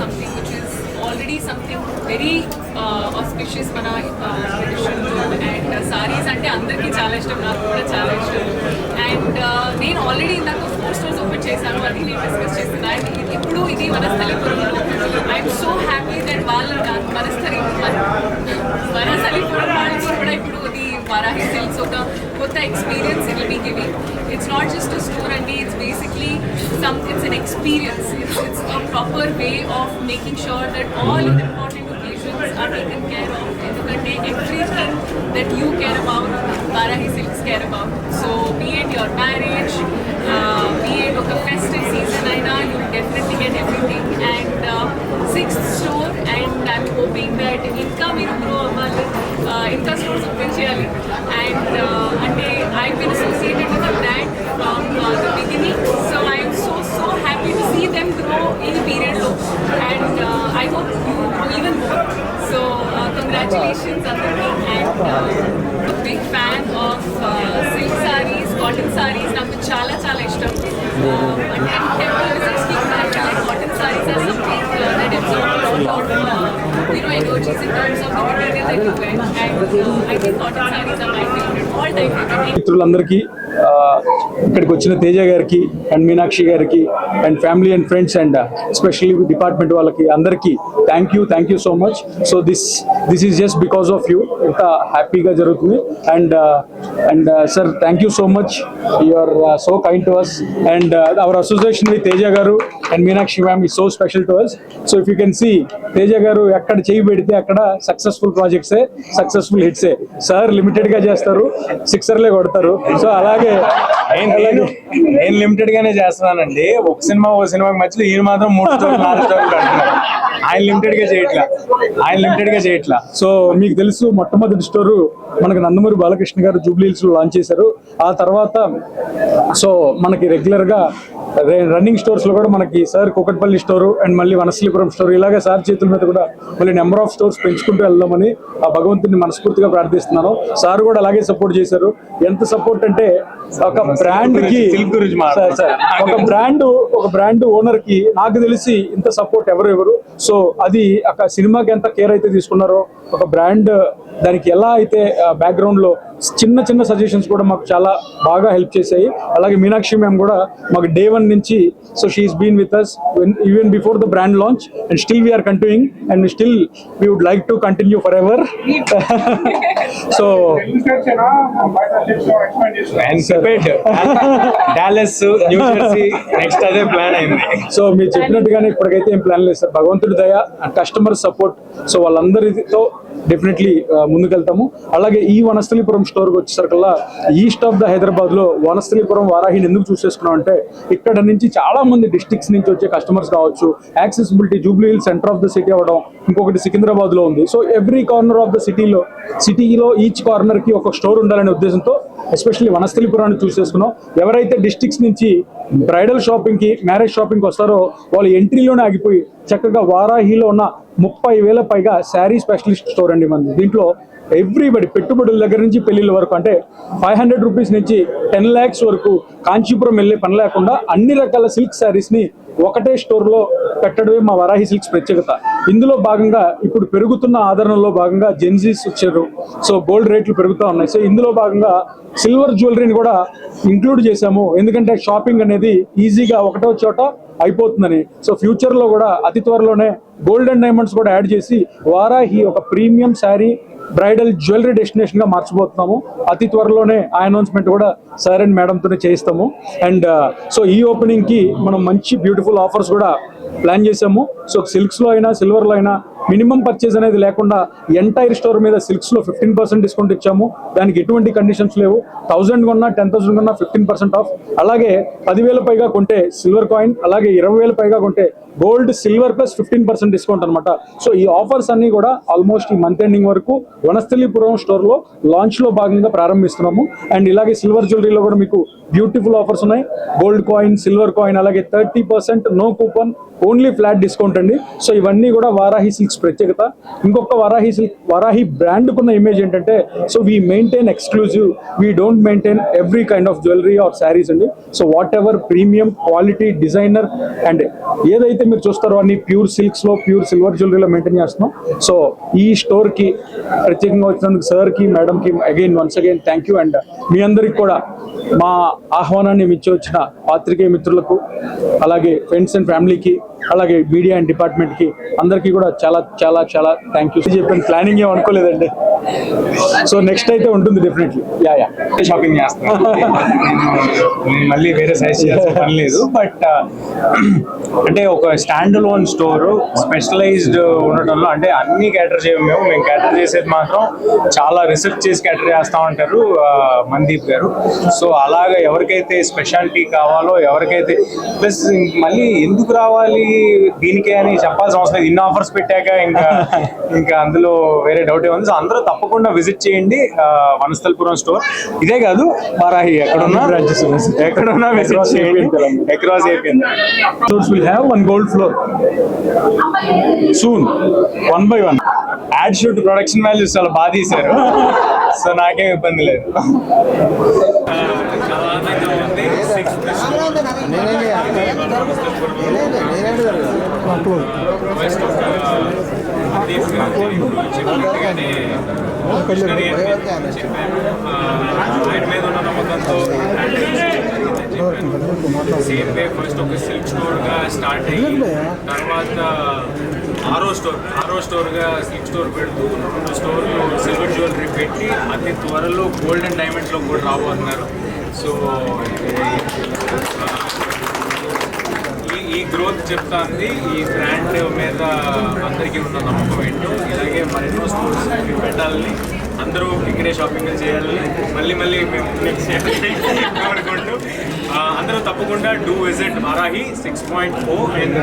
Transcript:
something which is already something very auspicious mana tradition and sarees ante andarki chaala ishtam naaku kuda chaala ishtam and నేను already ఇందాక 4 stores open చేశాను అది నేను discuss చేస్తున్నాను ఇప్పుడు ఇది వనస్థలిపురంలో ఐఎమ్ సో హ్యాపీ దట్ వాళ్ళు వనస్థలిపురం వాళ్ళకి కూడా ఇప్పుడు ఇది వారాహి సిల్క్స్ ఒక కొత్త experience it will be giving it's not just a store అండి it's basically it's an experience it's a proper way of making sure that all important occasions are taken care of ఎందుకంటే everything that you care about Varahi Silks care about so be it your marriage be it oka festive season aina you will definitely get everything and sixth store and I'm hoping that inka meeru grow avvali inka stores open cheyali and ante I've been associated with the brand from the beginning so I'm so happy to see them grow in period lo and I hope you grow even more so congratulations Anurag and a big fan of silk sarees cotton sarees నాకు చాలా చాలా ఇష్టం అంటే temple visits కి cotton sarees are something that absorb a lot of energies in terms of the material that you wear and I think cotton sarees are my favorite all time favorite మిత్రులందరికీ ఇక్కడికి వచ్చిన తేజ గారికి and Meenakshi గారికి and family and friends and especially department వాళ్ళకి అందరికీ thank you so much so this is just because of you ఇంత హ్యాపీగా జరుగుతుంది and sir thank you so much you are so kind to us and our association with Teja గారు and Meenakshi ma'am is so special to us so if you can see Teja గారు ఎక్కడ చేయి పెడితే అక్కడ successful ప్రాజెక్ట్సే సక్సెస్ఫుల్ హిట్సే సార్ లిమిటెడ్గా చేస్తారు సిక్సర్లే కొడతారు సో అలాగే నేను లిమిటెడ్ గానే చేస్తున్నానండి ఒక సినిమాకి మధ్యలో ఈయన మాత్రం 3 స్టోరీలు 4 స్టోరీలు అంటున్నారు ఆయన లిమిటెడ్ గా చేయట్లా సో మీకు తెలుసు మొట్టమొదటి స్టోరు మనకి నందమూరి బాలకృష్ణ గారు జూబ్లీ హిల్స్ లో లాంచ్ చేశారు ఆ తర్వాత సో మనకి రెగ్యులర్ గా రన్నింగ్ స్టోర్స్ లో కూడా మనకి సార్ కూకట్పల్లి స్టోరు అండ్ మళ్ళీ వనస్థలిపురం స్టోర్ ఇలాగే సార్ చేతుల మీద కూడా మళ్ళీ నెంబర్ ఆఫ్ స్టోర్స్ పెంచుకుంటూ వెళ్దామని ఆ భగవంతుని మనస్ఫూర్తిగా ప్రార్థిస్తున్నాను సార్ కూడా అలాగే సపోర్ట్ చేశారు ఎంత సపోర్ట్ అంటే ఒక బ్రాండ్ కి ఒక బ్రాండ్ ఓనర్ కి నాకు తెలిసి ఇంత సపోర్ట్ ఎవరు సో అది ఒక సినిమాకి ఎంత కేర్ అయితే తీసుకున్నారో ఒక బ్రాండ్ దానికి ఎలా అయితే బ్యాక్గ్రౌండ్ లో చిన్న సజెషన్స్ కూడా మాకు చాలా బాగా హెల్ప్ చేశాయి అలాగే మీనాక్షి మ్యామ్ కూడా మాకు డే 1 నుంచి so she's been with us even before the brand launch and still we're continuing and still we would like to continue forever so Dallas New Jersey next అదే ప్లాన్ అయింది so మీరు చెప్పినట్టుగానే ఇప్పటికైతే ఏం plan లేదు sir భగవంతుడి దయ and customer support so వాళ్ళందరితో డెఫినెట్లీ ముందుకెళ్తాము అలాగే ఈ వనస్థలిపురం స్టోర్కి వచ్చేసరికల్లా ఈస్ట్ ఆఫ్ ద హైదరాబాద్ లో వనస్థలిపురం వారాహిని ఎందుకు చూస్ చేసుకున్నాం అంటే ఇక్కడ నుంచి చాలా మంది డిస్ట్రిక్ట్స్ నుంచి వచ్చే కస్టమర్స్ కావచ్చు accessibility Jubilee hills centre of the city అవ్వడం ఇంకొకటి సికింద్రాబాద్ లో ఉంది so every corner of the సిటీలో ఈచ్ కార్నర్ కి ఒక స్టోర్ ఉండాలనే ఉద్దేశంతో ఎస్పెషల్లీ వనస్థలిపురాన్ని చూస్ చేసుకున్నాం ఎవరైతే డిస్ట్రిక్ట్స్ నుంచి బ్రైడల్ షాపింగ్ కి మ్యారేజ్ షాపింగ్ వస్తారో వాళ్ళు ఎంట్రీలోనే ఆగిపోయి చక్కగా వారాహిలో ఉన్న 30,000 పైగా శారీ స్పెషలిస్ట్ స్టోర్ అండి మనది దీంట్లో ఎవ్రీబడి పెట్టుబడుల దగ్గర నుంచి పెళ్లిళ్ళ వరకు అంటే 500 రూపీస్ నుంచి 10 lakhs వరకు కాంచీపురం వెళ్ళే పని లేకుండా అన్ని రకాల సిల్క్ శారీస్ ని ఒకటే స్టోర్ లో పెట్టడమే మా వరాహి సిల్క్స్ ప్రత్యేకత ఇందులో భాగంగా ఇప్పుడు పెరుగుతున్న ఆదరణలో భాగంగా జెన్జీస్ వచ్చారు సో గోల్డ్ రేట్లు పెరుగుతూ ఉన్నాయి సో ఇందులో భాగంగా సిల్వర్ జ్యువెలరీని కూడా ఇంక్లూడ్ చేశాము ఎందుకంటే షాపింగ్ అనేది ఈజీగా ఒకటో చోట అయిపోతుందని సో ఫ్యూచర్ లో కూడా అతి త్వరలోనే గోల్డ్ అండ్ డైమండ్స్ కూడా యాడ్ చేసి వారాహి ఒక premium sari bridal jewellery destination గా మార్చిపోతున్నాము అతి త్వరలోనే ఆ అనౌన్స్మెంట్ కూడా సార్ అండ్ మేడంతోనే చేయిస్తాము అండ్ సో ఈ ఓపెనింగ్ కి మనం మంచి బ్యూటిఫుల్ ఆఫర్స్ కూడా ప్లాన్ చేసాము సో సిల్క్స్ లో అయినా సిల్వర్ లో అయినా మినిమం పర్చేజ్ అనేది లేకుండా ఎంటైర్ స్టోర్ మీద సిల్క్స్ లో 15% డిస్కౌంట్ ఇచ్చాము దానికి ఎటువంటి కండిషన్స్ లేవు 1000 కొన్నా 10,000 కొన్నా 15% ఆఫ్ అలాగే 10,000 పైగా కొంటే సిల్వర్ కాయిన్ అలాగే 20,000 పైగా కొంటే గోల్డ్ సిల్వర్ ప్లస్ 15% డిస్కౌంట్ అనమాట సో ఈ ఆఫర్స్ అన్ని కూడా ఆల్మోస్ట్ ఈ మంత్ ఎండింగ్ వరకు వనస్థలిపురం స్టోర్ లో లాంచ్ లో భాగంగా ప్రారంభిస్తున్నాము అండ్ ఇలాగే సిల్వర్ జ్యువెలరీలో కూడా మీకు బ్యూటిఫుల్ ఆఫర్స్ ఉన్నాయి. గోల్డ్ కాయిన్, సిల్వర్ కాయిన్, అలాగే 30% no coupon, only flat discount అండి. సో ఇవన్నీ కూడా వారాహి సిల్క్స్ ప్రత్యేకత. ఇంకొక వారాహి బ్రాండ్ కున్న ఇమేజ్ ఏంటంటే, so we maintain exclusive, we don't maintain every kind of jewellery or saris అండి. So whatever premium quality designer and ఏదైతే మీరు చూస్తారో అన్ని ప్యూర్ సిల్క్స్ లో, ప్యూర్ సిల్వర్ జ్యువెలరీలో మెయింటైన్ చేస్తున్నాం. సో ఈ స్టోర్ కి ప్రత్యేకంగా వచ్చినందుకు సార్ కి, మేడం కి once again thank you. And మీ అందరికి కూడా మా ఆహ్వానాన్ని మించి వచ్చిన పాత్రికేయ మిత్రులకు, అలాగే ఫ్రెండ్స్ అండ్ ఫ్యామిలీకి, అలాగే మీడియా అండ్ డిపార్ట్మెంట్ కి అందరికీ కూడా చాలా చాలా చాలా థ్యాంక్ యూ. చెప్పిన ప్లానింగ్ ఏం అనుకోలేదండి. సో నెక్స్ట్ అయితే ఉంటుంది డెఫినెట్లీ. యా షాపింగ్ చేస్తాను. నేను మళ్ళీ వేరే సైజ్ చేయాల్సిన పని లేదు. బట్ అంటే ఒక స్టాండ్ లోన్ స్టోర్ స్పెషలైజ్డ్ ఉండటంలో, అంటే అన్ని క్యాటర్ చేయము మేము క్యాటర్ చేసేది మాత్రం చాలా రిసెర్చ్ చేసి క్యాటర్ చేస్తా ఉంటారు మందీప్ గారు. సో అలాగా ఎవరికైతే స్పెషాలిటీ కావాలో, ఎవరికైతే ప్లస్ మళ్ళీ ఎందుకు రావాలి దీనికే అని చెప్పాల్సిన అవసరం లేదు. ఇన్ని ఆఫర్స్ పెట్టాక ఇంకా అందులో వేరే డౌట్ ఏముంది. సో అందరూ తప్పకుండా విజిట్ చేయండి వనస్థలపురం స్టోర్. ఇదే కాదు, వారాహి ఎక్కడున్నా విజిట్ చేయండి. Across AP will have one gold floor soon, 1 by 1. Ad shoot production values చాలా బాగా తీశారు. సో నాకేం ఇబ్బంది లేదు. సేమ్ వే ఫస్ట్ ఒక సిల్క్ స్టోర్గా స్టార్ట్ అయ్యి తర్వాత ఆరో స్టోర్గా సిల్క్ స్టోర్ పెడుతూ 2 స్టోర్లు సిల్వర్ జ్యువెలరీ పెట్టి అతి త్వరలో గోల్డ్ అండ్ డైమండ్స్లో కూడా రాబోతున్నారు. సో ఈ గ్రోత్ చెప్తాంది ఈ బ్రాండ్ మీద అందరికీ ఉన్న నమ్మకం ఏంటో. ఇలాగే మరెన్నో స్టోర్స్ పెట్టాలని, అందరూ ఇక్కడే షాపింగ్ చేయాలని మళ్ళీ మేము నెక్స్ట్ కోరుకుంటూ అందరూ తప్పకుండా డూ విజిట్ వారాహి 6.0 ఇన్